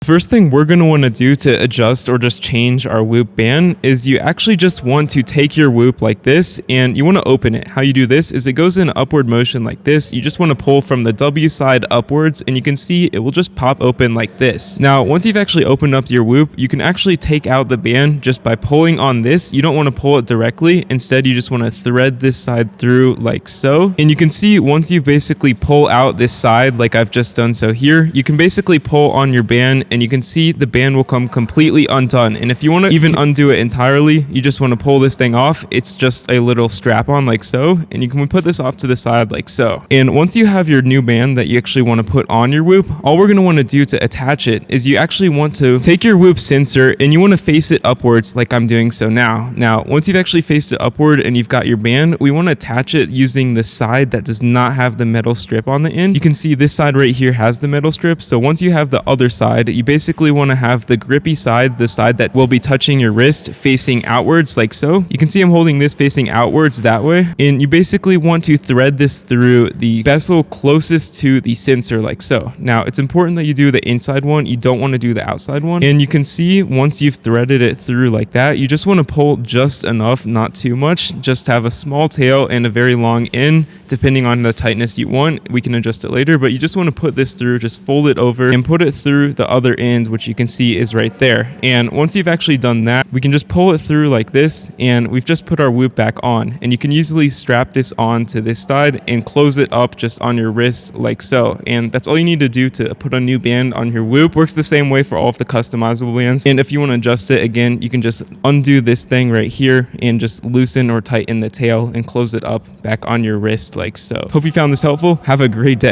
First thing we're going to want to do to adjust or just change our Whoop band is you actually just want to take your Whoop like this and you want to open it. How you do this is it goes in upward motion like this. You just want to pull from the W side upwards and you can see it will just pop open like this. Now, once you've actually opened up your Whoop, you can actually take out the band just by pulling on this. You don't want to pull it directly. Instead, you just want to thread this side through like so. And you can see once you basically pull out this side like I've just done so here, you can basically pull on your band and you can see the band will come completely undone. And if you want to even undo it entirely, you just want to pull this thing off. It's just a little strap on like so, and you can put this off to the side like so. And once you have your new band that you actually want to put on your Whoop, all we're going to want to do to attach it is you actually want to take your Whoop sensor and you want to face it upwards like I'm doing so now. Now, once you've actually faced it upward and you've got your band, we want to attach it using the side that does not have the metal strip on the end. You can see this side right here has the metal strip. So once you have the other side, you basically want to have the grippy side, the side that will be touching your wrist, facing outwards like so. You can see I'm holding this facing outwards that way. And you basically want to thread this through the bezel closest to the sensor like so. Now, it's important that you do the inside one. You don't want to do the outside one. And you can see once you've threaded it through like that, you just want to pull just enough, not too much. Just have a small tail and a very long end. Depending on the tightness you want, we can adjust it later, but you just want to put this through, just fold it over and put it through the other end, which you can see is right there. And once you've actually done that, we can just pull it through like this, and we've just put our Whoop back on. And you can easily strap this on to this side and close it up just on your wrist like so. And that's all you need to do to put a new band on your Whoop. Works the same way for all of the customizable bands. And if you want to adjust it again, you can just undo this thing right here and just loosen or tighten the tail and close it up back on your wrist like so. Hope you found this helpful. Have a great day.